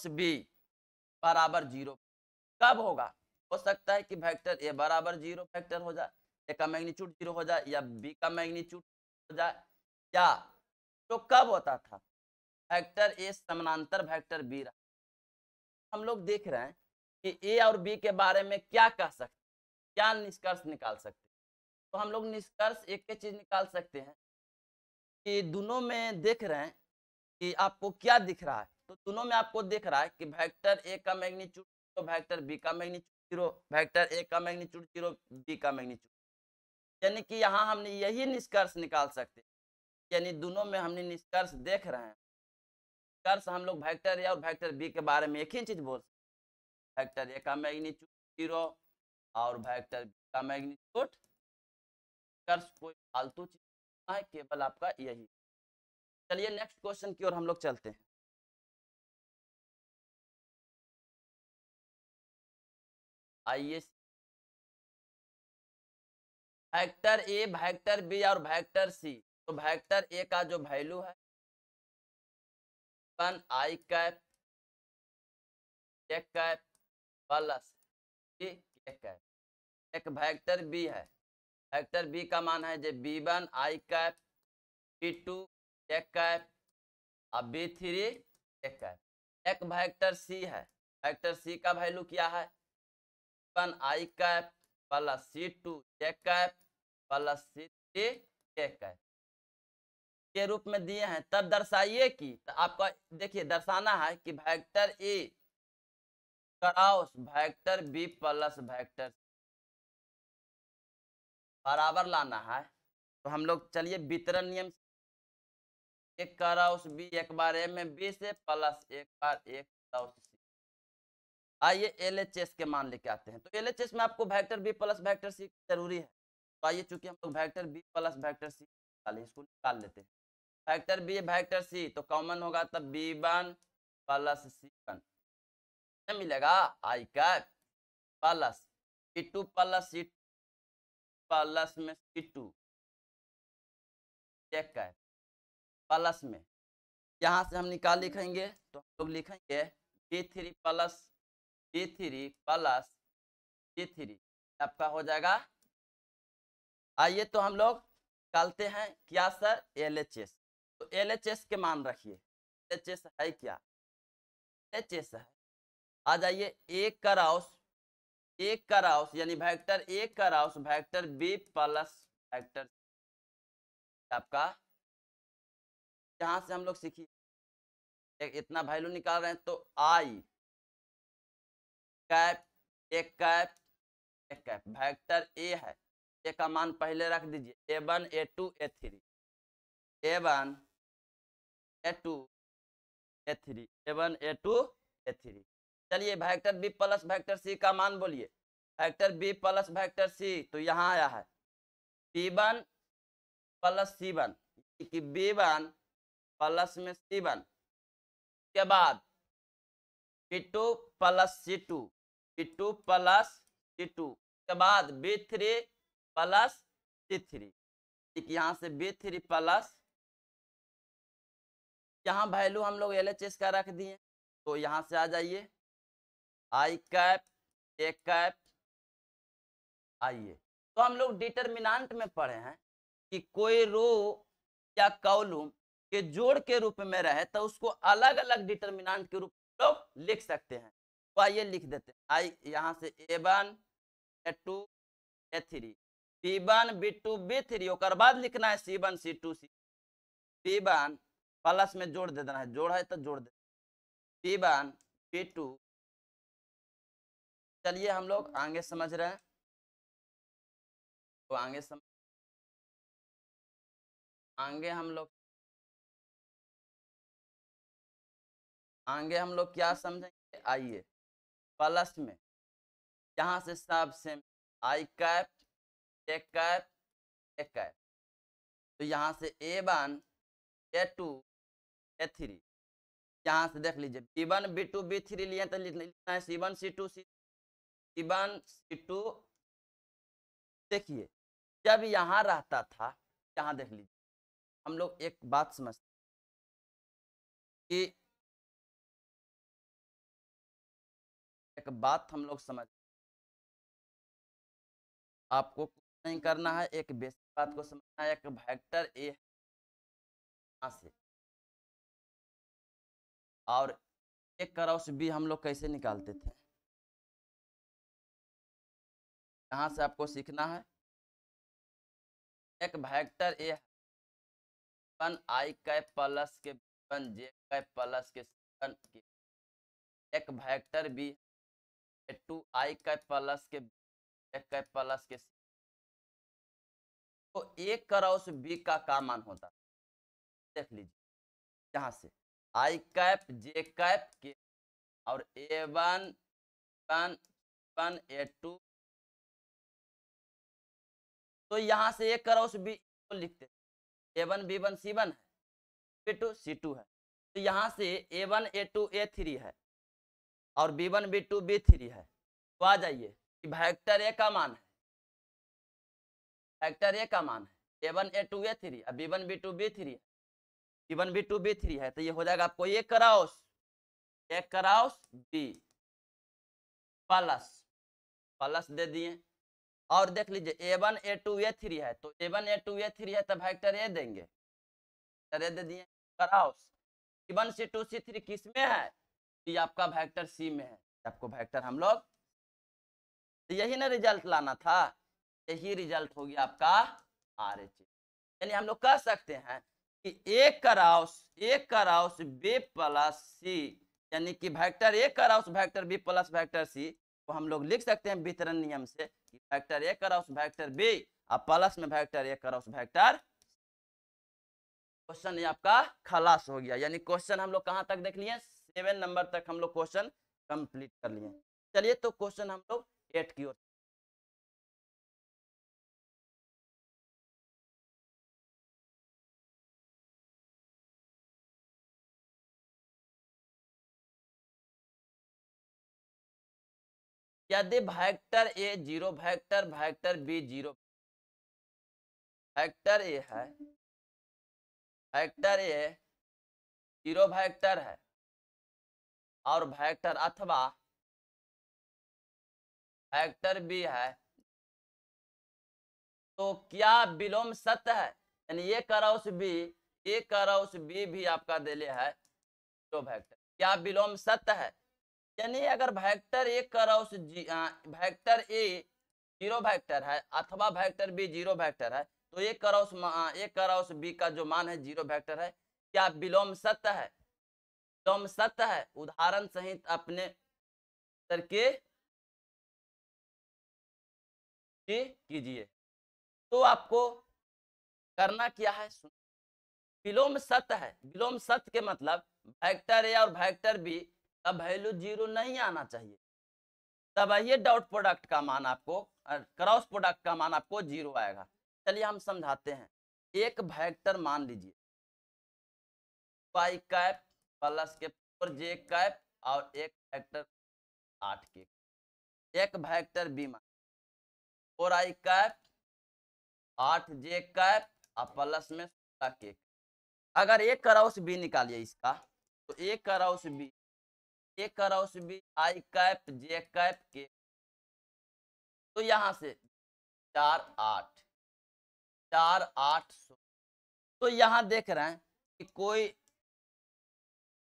बी बराबर 0 कब होगा, हो सकता है कि वेक्टर ए बराबर 0 वेक्टर हो जाए, ए का मैग्नीट्यूड 0 हो जाए, या बी का मैग्नीट्यूड हो जाए, या तो कब होता था वेक्टर ए समानांतर वेक्टर बी रहा। हम लोग देख रहे हैं कि ए और बी के बारे में क्या कह सकते, क्या निष्कर्ष निकाल सकते। तो हम लोग निष्कर्ष एक ही चीज निकाल सकते हैं कि दोनों में देख रहे हैं कि आपको क्या दिख रहा है, तो दोनों में आपको दिख रहा है कि वेक्टर ए का मैग्नीट्यूड 0, वेक्टर बी का मैग्नीट्यूड 0, वेक्टर ए का मैग्नीट्यूड 0, बी का मैग्नीट्यूड, यानी कि यहाँ हमने यही निष्कर्ष निकाल सकते हैं, यानी दोनों में हमने निष्कर्ष देख रहे हैं। निष्कर्ष हम लोग वेक्टर ए और वेक्टर बी के बारे में एक ही चीज बोल सकते हैं, वेक्टर ए का मैग्नीट्यूड 0 और वेक्टर बी का मैग्नीट्यूड, निष्कर्ष कोई फालतू चीज है, केवल आपका यही। चलिए नेक्स्ट क्वेश्चन की ओर हम लोग चलते हैं। आइए, वेक्टर ए, वेक्टर बी और वेक्टर सी, तो वेक्टर ए का जो वैल्यू है 1 आई कैप जे कैप प्लस के कैप, एक वेक्टर बी है, वेक्टर बी का मान है जो b1 आई कैप, b2 जे कैप और b3 जे कैप। एक वेक्टर सी है, वेक्टर सी का वैल्यू क्या है, वन आई कैप प्लस C2 जे कैप प्लस C3 के कैप के रूप में दिए हैं। तब दर्शाइए कि, तो आपको देखिए दर्शाना है कि vector A cross vector B plus vector बराबर लाना है। तो हम लोग चलिए वितरण नियम, एक क्रॉस बी एक बार ए में बी से प्लस एक बार एक क्रॉस सी। आइए एलएचएस के मान लेके आते हैं। तो एलएचएस में आपको vector B plus vector C जरूरी है। तो आइए चूंकि हम लोग vector B plus vector C निकाले, इसको निकाल लेते हैं। वेक्टर बी वेक्टर सी तो कॉमन होगा, तब b1 प्लस c1 मिलेगा I cap plus b2 plus c2 plus में c2 एक कैप प्लस में, यहाँ से हम निकाल लिखेंगे तो हम लोग लिखेंगे b3 plus b3 plus c3 आपका हो जाएगा। आइए तो हम लोग निकालते हैं क्या सर, एलएचएस। तो एलएचएस के मान रखिए, एलएचएस है क्या, एलएचएस है, आ जाइए एक क्रॉस यानी vector A cross vector B plus vector आपका, जहां से हम लोग सीखिए इतना वैल्यू निकाल रहे हैं। तो आई कैप एक कैप एक कैप वेक्टर ए है, ए का मान पहले रख दीजिए a1 a2 a3 a1 a2 a3 a1 a2 a3। चलिए vector B plus vector C का मान बोलिए, vector B plus vector C तो यहाँ आया है b1 प्लस c1 कि b1 प्लस में c1 के बाद b2 plus c2 b2 plus c2 के बाद b3 प्लस c3, यहाँ से b3 प्लस, यहाँ वैल्यू हम लोग एलएचएस का रख दिए। तो यहाँ से आ जाइए आई कैप एक कैप। आइए तो हम लोग डिटरमिनेंट में पढ़े हैं कि कोई रो या कॉलम के जोड़ के रूप में रहे तो उसको अलग अलग डिटरमिनेंट के रूप में लोग लिख सकते हैं। तो आइए लिख देते हैं, आई यहाँ से a1 a2 a3 b1 b2 b3 और बाद लिखना है c1 c2 c b1 plus में जोड़ दे देना है, जोड़ है तो जोड़ दे b1 b2। चलिए हम लोग आगे समझ रहे हैं, तो आगे हम लोग क्या समझेंगे, आइए प्लस में यहाँ से सब सेम आई कैप एक कैप एक कैप। तो यहाँ से a1 a2 a3, यहाँ से देख लीजिए b1 b2 b3 लिए तो लिखना है c1 c2 c1 c2। देखिए जब यहाँ रहता था, यहाँ देख लीजिए हम लोग एक बात समझते कि एक बात हम लोग समझ, आपको कुछ नहीं करना है, एक बेसिक बात को समझना है। एक वेक्टर ए यहाँ से और एक क्रॉस बी हम लोग कैसे निकालते थे, यहाँ से आपको सीखना है। एक vector A one I cap plus के वन जे कैप प्लस के वन के, एक वेक्टर बी 2 आई कैप प्लस के एक कैप प्लस के। तो एक क्रॉस बी का मान होता है, देख लीजिए यहाँ से आई कैप जे कैप के और a1 1 a2। तो यहाँ से एक क्रॉस बी को लिखते a1 b1 c1 है, b2 c2 है। तो यहाँ से a1 a2 a3 है और b1 b2 b3 है। तो आ जाइए कि वेक्टर ए का मान है, वेक्टर ए का मान है a1 a2 a3 और b1 b2 b3 है, b1 b2 b3 है। तो ये हो जाएगा आपको एक क्रॉस बी प्लस दे दिए। और देख लीजिए a1 a2 a3 है, तो a1 a2 a3 है तो वेक्टर ए देंगे, दे दिए क्रॉस c1 c2 c3 किस में है, ये आपका वेक्टर सी में है, आपको वेक्टर हम लोग, तो यही ना रिजल्ट लाना था, यही रिजल्ट हो गया आपका आर एच। यानी हम लोग कह सकते हैं कि ए कराउस बी प्लस सी, यानी कि vector A cross vector B plus vector C को हम लोग लिख सकते हैं वितरण नियम से कि vector A cross vector B और प्लस में vector A cross vector. Question ये आपका खलास हो गया, यानी क्वेश्चन हम लोग कहां तक देख लिए, 7 नंबर तक हम लोग क्वेश्चन कंप्लीट कर लिए। चलिए तो क्वेश्चन हम लोग 8 की ओर, यदि vector A zero vector vector B zero, vector A है, वेक्टर ए जीरो वेक्टर है और वेक्टर अथवा वेक्टर बी है, तो क्या विलोम सत्य है, यानी ये कराउस बी, ये कराउस बी भी आपका दिले है जीरो वेक्टर, क्या विलोम सत्य है। यानी अगर vector A cross vector A zero vector है अथवा वेक्टर बी जीरो वेक्टर है, तो एक कराउस बी का जो मान है जीरो वेक्टर है, क्या विलोम सत्य है, विलोम सत्य है, उदाहरण सहित अपने करके कीजिए। तो आपको करना क्या है, विलोम सत्य है, विलोम सत्य के मतलब वेक्टर ए और वेक्टर बी का वैल्यू जीरो नहीं आना चाहिए, तब ये डॉट प्रोडक्ट का मान आपको, क्रॉस प्रोडक्ट का मान आपको जीरो आएगा। चलिए हम समझाते हैं, एक वेक्टर मान लीजिए वाई कैप प्लस के 4 जे कैप और एक वेक्टर 8 के, एक वेक्टर बी मान 4 आई कैप 8 जे कैप और प्लस में 16 के। अगर एक क्रॉस बी निकालिए इसका, तो एक क्रॉस बी, एक cross B I cap J cap के, तो यहां से 4 8 4 8 तो यहां देख रहे हैं कि कोई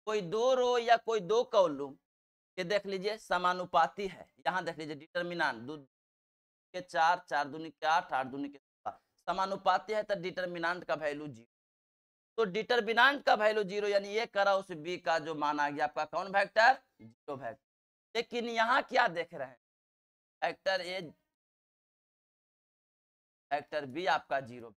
कोई दो रो या कोई दो कॉलम ये देख लीजिए समानुपाती है, यहाँ देख लीजिए डिटरमिनेंट 2 के 4 4 दूनी के 8 8 दूनी के 16 समानुपाती है, तो डिटरमिनेंट का वैल्यू जीरो, तो डिटरमिनेंट का वैल्यू जीरो, यानी ये करा उस बी का जो मान आ गया आपका कौन वेक्टर, जीरो वेक्टर। लेकिन यहाँ क्या देख रहे हैं, वेक्टर ए वेक्टर बी आपका जीरो,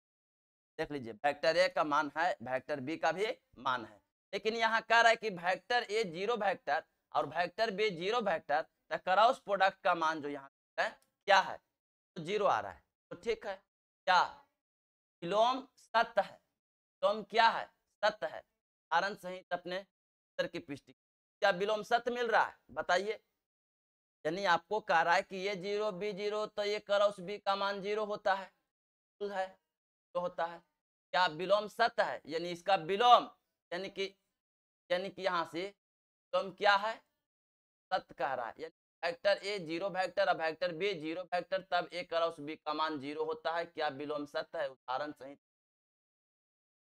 देख लीजिए वेक्टर ए का मान है, वेक्टर बी का भी मान है, लेकिन यहाँ कह रहा है कि वेक्टर ए जीरो वेक्टर और वेक्टर बी जीरो वेक्टर, तो क्रॉस प्रोडक्ट का मान जो यहाँ है क्या है, तो जीरो आ रहा है, तो ठीक है, क्या विलोम सत्य है, विलोम क्या है, सत्य है, कारण सहित अपने उत्तर की पुष्टि, क्या विलोम सत्य मिल रहा है बताइए। यानी आपको कह रहा है कि ये जीरो बी जीरो, तो ये क्रॉस बी का मान जीरो होता है, तो होता है, क्या विलोम सत्य है, यानी इसका विलोम, यानी कि यहाँ से विलोम क्या है, सत्य कह रहा है, यानी वेक्टर ए जीरो वेक्टर और वेक्टर बी जीरो वेक्टर, तब ए क्रॉस बी का मान जीरो होता है, क्या विलोम सत्य है, उदाहरण सहित।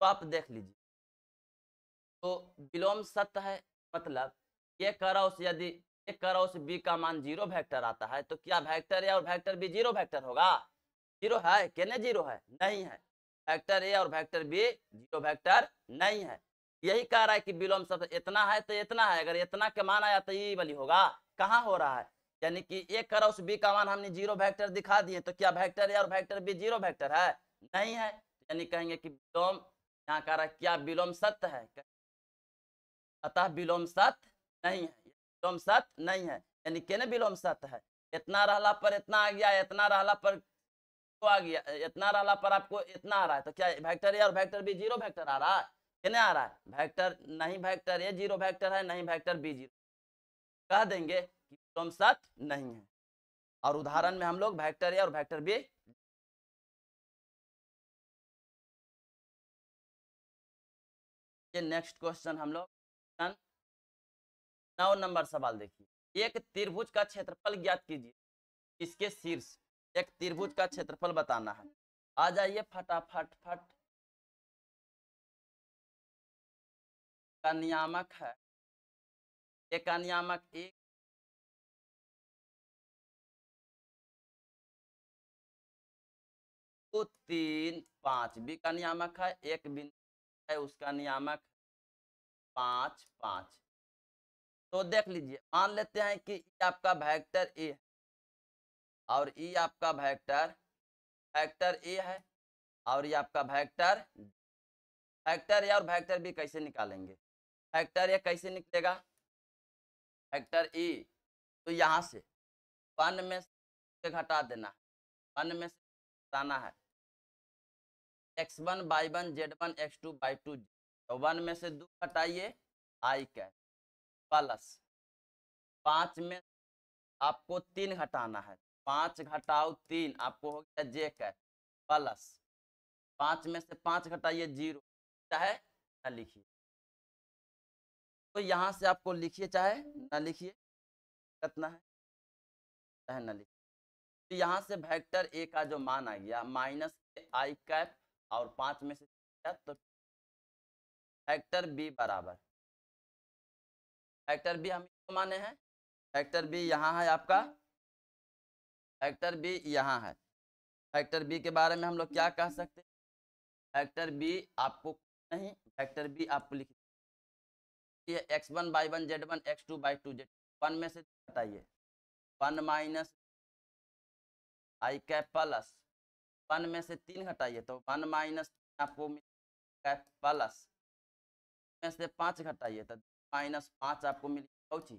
तो आप देख लीजिए, तो विलोम सत्य है मतलब ये क्रॉस, यदि एक क्रॉस बी का मान जीरो वेक्टर आता है, तो क्या वेक्टर ए और वेक्टर बी जीरो वेक्टर होगा, जीरो है क्या, जीरो है नहीं है, वेक्टर ए और वेक्टर बी जीरो वेक्टर नहीं है, यही कह रहा है कि विलोम सत्य इतना है तो इतना है, अगर इतना के मान आया तो ये वाली होगा, कहाँ हो रहा है, यानी कि एक क्रॉस बी का मान हमने जीरो वेक्टर दिखा दिए, तो क्या वेक्टर ए और वेक्टर बी जीरो वेक्टर है, नहीं है, यानी कहेंगे कि विलोम, यहाँ कह रहा है क्या विलोम सत्य है, अतः विलोम सत्य नहीं है, विलोम सत्य नहीं है, यानी केने विलोम सत्य है, इतना रहला पर इतना आ गया, इतना रहला पर तो आ गया, इतना रहला पर आपको इतना आ रहा है, तो क्या वेक्टर ए और वेक्टर बी जीरो वेक्टर आ रहा है, कितने आ रहा है, वेक्टर नहीं, वेक्टर ए जीरो वेक्टर है, नहीं वेक्टर बी जीरो, कह देंगे कि विलोम सत्य नहीं है, और उदाहरण में हम लोग वेक्टर ए और वेक्टर बी। ये नेक्स्ट क्वेश्चन हम लोग 9 नंबर सवाल देखिए, एक त्रिभुज का क्षेत्रफल ज्ञात कीजिए, इसके शीर्ष, एक त्रिभुज का क्षेत्रफल बताना है, आ जाइए फटाफट फट, का नियामक है ए का नियामक 1, तो 3 5, बी का नियामक है 1 बिंदु है, उसका नियामक 5 5। तो देख लीजिए, मान लेते हैं कि ये आपका वेक्टर ए है और ये आपका वेक्टर ए है और ये आपका वेक्टर ए और वेक्टर बी कैसे निकालेंगे? वेक्टर ए कैसे निकलेगा? वेक्टर ए तो यहाँ से 1 में से घटा देना है, 1 में से घटाना है x1 y1 z1 x2 y2, तो 1 में से 2 घटाइए आई कैप प्लस 5 में आपको 3 घटाना है, 5 घटाओ 3 आपको हो गया जे कैप प्लस 5 में से 5 घटाइए 0, चाहे न लिखिए। तो यहाँ से आपको लिखिए चाहे न लिखिए, कितना है चाहे न लिखिए। तो यहाँ से वेक्टर ए का जो मान आ गया माइनस आई कैप और 5 में से तो वेक्टर बी बराबर, वेक्टर बी हम इसको माने हैं, वेक्टर बी यहाँ है आपका, वेक्टर बी यहाँ है। वेक्टर बी के बारे में हम लोग क्या कह सकते हैं? वेक्टर बी आपको नहीं, वेक्टर बी आपको लिख ये x1 y1 z1 x2 y2 z, 1 में से हटाइए 1 माइनस आई कैप प्लस 1 में से 3 हटाइए तो 1 माइनस आपको कैप प्लस में से 5 घटाइए तो माइनस 5 आपको मिल गया।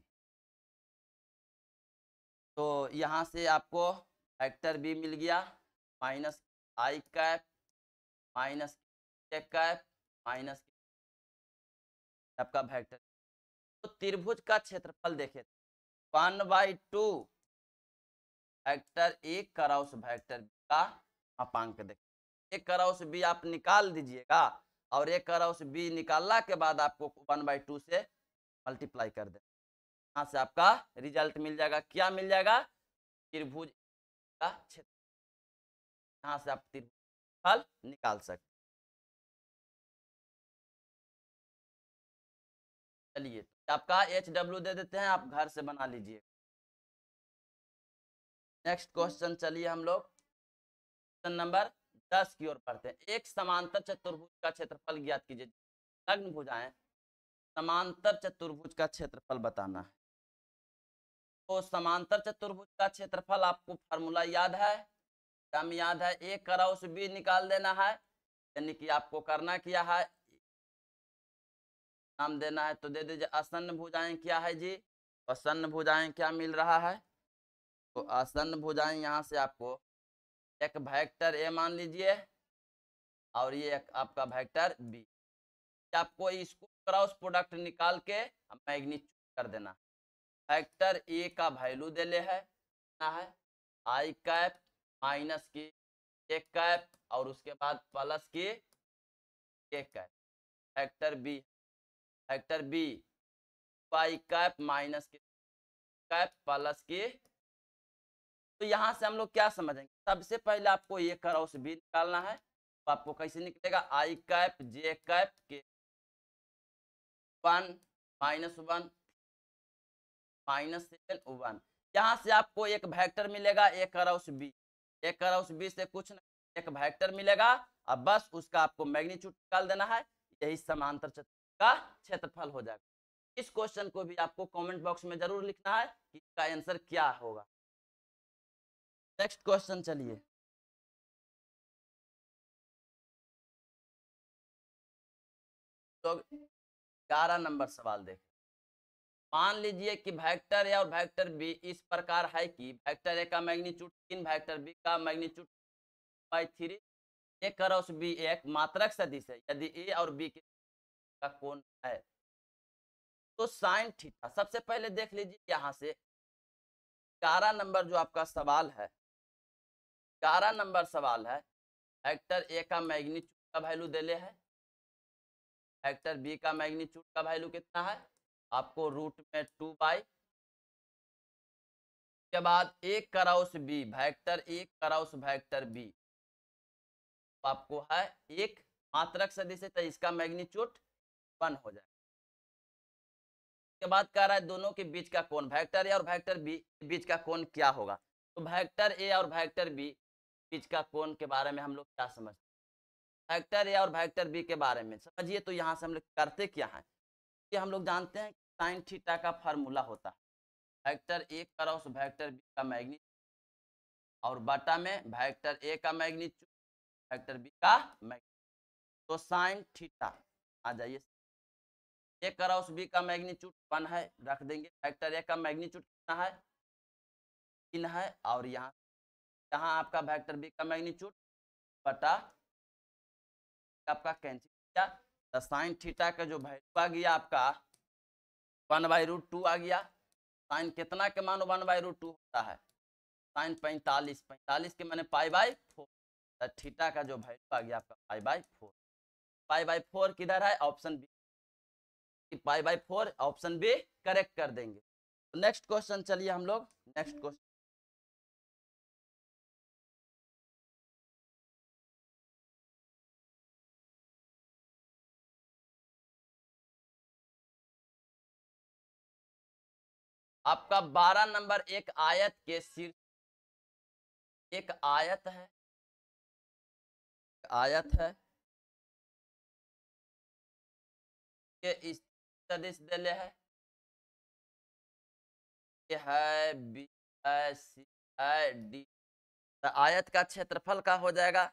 तो यहाँ से आपको वेक्टर बी मिल गया minus I cap minus cap minus आपका वेक्टर। तो त्रिभुज का क्षेत्रफल देखे 1/2 vector A cross vector B का अपांक देखें, एक क्रॉस बी आप निकाल दीजिएगा और एक क्रॉस बी निकालने के बाद आपको 1/2 से मल्टीप्लाई कर दें, यहाँ से आपका रिजल्ट मिल जाएगा। क्या मिल जाएगा? त्रिभुज का क्षेत्र, यहाँ से आप त्रिभुज निकाल सकते। चलिए आपका HW दे देते हैं, आप घर से बना लीजिए। नेक्स्ट क्वेश्चन चलिए हम लोग क्वेश्चन नंबर 10 की ओर पढ़ते हैं। एक समांतर चतुर्भुज का क्षेत्रफल ज्ञात कीजिए। लग्न भुजाएं समांतर चतुर्भुज का क्षेत्रफल बताना है। तो समांतर चतुर्भुज का क्षेत्रफल आपको फार्मूला याद है, हम याद है, ए क्रॉस बी निकाल देना है, यानी कि आपको करना क्या है, नाम देना है तो दे दीजिए आसन्न भुजाएं क्या है जी, आसन्न भुजाएं क्या मिल रहा है, तो आसन्न भुजाएं यहाँ से आपको एक वेक्टर ए मान लीजिए और ये एक आपका वेक्टर बी, आपको इसको क्रॉस प्रोडक्ट निकाल के मैग्नीट्यूड कर देना। वेक्टर ए का वैल्यू दे ले है आई कैप माइनस की एक कैप और उसके बाद प्लस की एक cap, vector B Y cap minus K cap plus K. तो यहाँ से हम लोग क्या समझेंगे, सबसे पहले आपको ये क्रॉस बी निकालना है, तो आपको कैसे निकलेगा आई कैप जे कैप के 1 -1 -7 1, यहाँ से आपको एक वेक्टर मिलेगा ए क्रॉस बी, ए क्रॉस बी से कुछ नहीं, एक वेक्टर मिलेगा, अब बस उसका आपको मैग्नीट्यूड निकाल देना है, यही समांतर चतुर्भुज का क्षेत्रफल हो जाएगा। इस क्वेश्चन को भी आपको कमेंट बॉक्स में जरूर लिखना है कि इसका आंसर क्या होगा। नेक्स्ट क्वेश्चन चलिए, तो 11 नंबर सवाल देखें। मान लीजिए कि वेक्टर ए और वेक्टर बी इस प्रकार है कि वेक्टर ए का मैग्नीट्यूड 3, वेक्टर बी का मैग्नीट्यूड 3, ए क्रॉस बी एक मात्रक सदिश है यदि ए और बी का कोण है तो साइन थीटा। सबसे पहले देख लीजिए यहाँ से 11 नंबर जो आपका सवाल है, 11 नंबर सवाल है, वेक्टर ए का मैग्नीट्यूड का वैल्यू दे ले है, वेक्टर बी का मैग्नीट्यूड का वैल्यू कितना है आपको √2 के बाद एक क्रॉस बी वेक्टर एक क्रॉस वेक्टर बी आपको है एक मात्रक सदिश है तो इसका मैग्नीट्यूड 1 हो जाएगा। उसके बाद कह रहा है दोनों के बीच का कोण, वेक्टर ए और वेक्टर बी के बीच का कोण क्या होगा। तो वेक्टर ए और वेक्टर बी बीच का कोण के बारे में हम लोग क्या समझते हैं, वेक्टर ए और वेक्टर बी के बारे में समझिए। तो यहाँ से हम लोग करते क्या है कि हम लोग जानते हैं साइन थीटा का फार्मूला होता है vector A cross vector B का मैग्नीट्यूड और बटा में वेक्टर ए का मैग्नीट्यूड वेक्टर बी का मैग्नीट्यूड। तो साइन थीटा आ जाइए, ए क्रॉस बी का मैग्नीट्यूड 1 है, रख देंगे। वेक्टर ए का मैग्नीट्यूड कितना है 3 है, और यहाँ यहाँ आपका वेक्टर बी का मैग्नीट्यूड बटा आपका कैंसिल किया, तो साइन थीटा का जो वैल्यू आ गया आपका 1/√2 आ गया। साइन कितना के मानो 1/√2 होता है, साइन 45 के मैंने π/4, तो थीटा का जो वैल्यू आ गया आपका π/4। π/4 किधर है, option B, π/4 option B correct कर देंगे। नेक्स्ट क्वेश्चन चलिए हम लोग नेक्स्ट क्वेश्चन। आपका 12 नंबर, एक आयत के शीर्ष, एक आयत है, आयत है के इस सदिश देले है, ये है बी है सी है डी, तो आयत का क्षेत्रफल का हो जाएगा,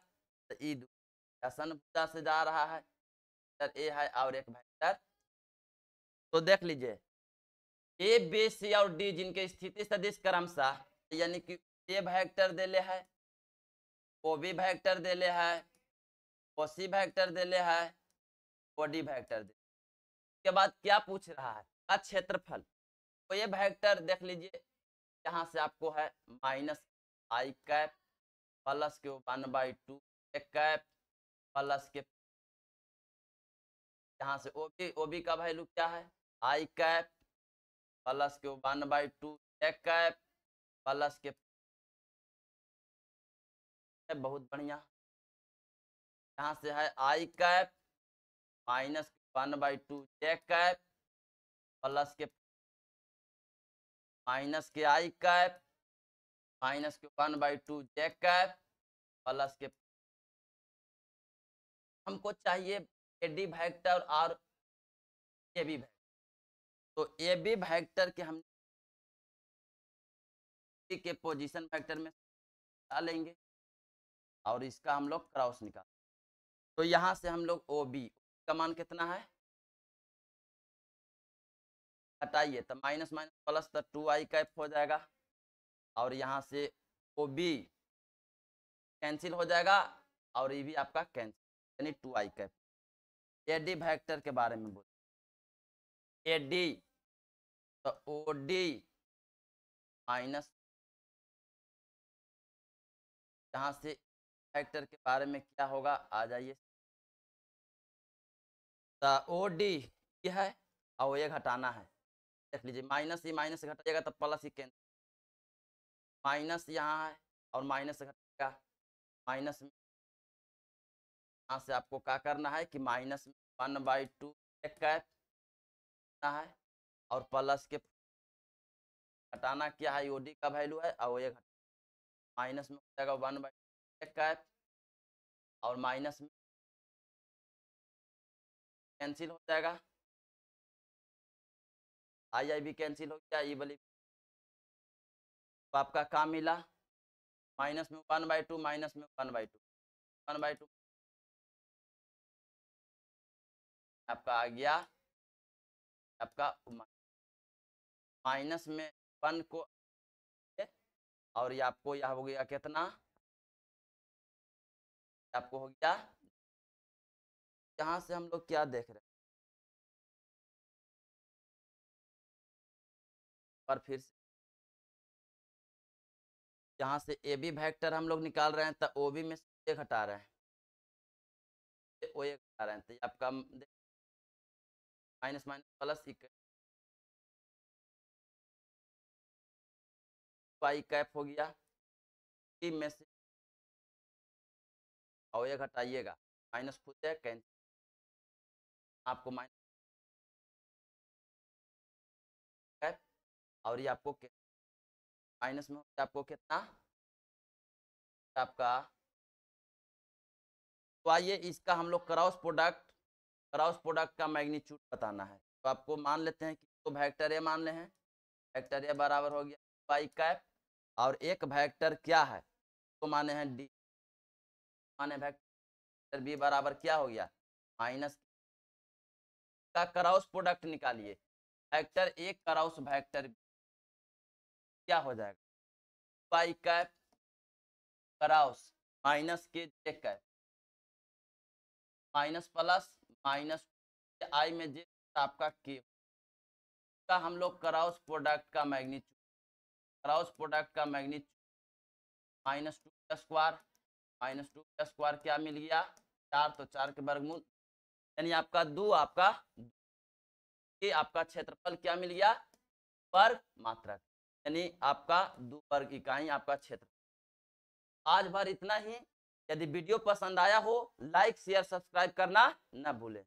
तो ई भुजा से जा रहा है, ए है और एक वेक्टर। तो देख लीजिए ए बी सी और डी जिनके स्थिति सदिश क्रमशः, यानी कि ए वेक्टर देले है, ओ बी वेक्टर देले है, ओ सी वेक्टर देले है, ओ डी वेक्टर दे। के बाद क्या पूछ रहा है का क्षेत्रफल। तो ये वेक्टर देख लीजिए, यहाँ से आपको है माइनस आई कैप प्लस के 1/2 कैप प्लस के, यहाँ से ओबी का वैल्यू क्या है आई कैप प्लस के 1/2 कैप प्लस के, बहुत बढ़िया। यहाँ से है आई कैप माइनस 1/2 कैप प्लस के माइनस के आई कैप माइनस के 1/2 कैप प्लस के, हमको चाहिए एडी वेक्टर और ए बी वेक्टर। तो ए बी वेक्टर के हम के पोजीशन वेक्टर में डालेंगे और इसका हम लोग क्रॉस निकाल। तो यहाँ से हम लोग ओ बी का मान कितना है, हटाइए तो माइनस माइनस प्लस, तो 2i कैप हो जाएगा, और यहाँ से ओ बी कैंसिल हो जाएगा और ये भी आपका कैंसिल, यानी 2i कैप। एडी वेक्टर के बारे में बोल, एडी तो ओ डी माइनस, यहाँ से वेक्टर के बारे में क्या होगा आ जाइए, तो ओ डी यह है और ये घटाना है, देख लीजिए माइनस ही माइनस घटाइएगा तो प्लस ही कैंसिल, माइनस यहाँ है और माइनस घटेगा, माइनस में यहाँ से आपको क्या करना है कि माइनस 1/2 कैप है और प्लस के घटाना क्या है, ओडी का वैल्यू है और ये माइनस में हो जाएगा 1/2 कैप और माइनस में कैंसिल हो जाएगा, आई भी कैंसिल हो गया, ये वाली तो आपका काम मिला माइनस में 1/2 माइनस में 1/2 1/2 आपका आ गया आपका माइनस में 1 को, और ये आपको यह हो गया कितना, आपको हो गया, यहाँ से हम लोग क्या देख रहे हैं पर फिर से यहाँ से ए बी वेक्टर हम लोग निकाल रहे हैं, तो ओ बी में से घटा रहे हैं, ओ ए घटा रहे हैं, तो आपका minus minus plus pi cap हो गया, टी में से और ये घटाइएगा माइनस खुद है कैंसिल, आपको माइनस और ये आपको माइनस में आपको कितना आपका। तो आइए इसका हम लोग क्रॉस प्रोडक्ट का मैग्नीट्यूड बताना है। तो आपको मान लेते हैं कि तो वेक्टर ए मान ले हैं, वेक्टर ए बराबर हो गया वाई कैप, और एक वेक्टर क्या है तो माने हैं डी, माने वेक्टर बी बराबर क्या हो गया माइनस का क्रॉस प्रोडक्ट निकालिए, vector A cross vector B क्या हो जाएगा वाई कैप क्रॉस माइनस के J cap minus plus minus I में जे आपका के का हम लोग क्रॉस प्रोडक्ट का मैग्नीट्यूड -2 क्या मिल गया 4, तो 4 के वर्गमूल यानी आपका आपका क्षेत्रफल क्या मिल गया वर्ग मात्रक, यानी आपका 2 वर्ग इकाई आपका क्षेत्र। आज भर इतना ही। यदि वीडियो पसंद आया हो लाइक शेयर सब्सक्राइब करना न भूलें।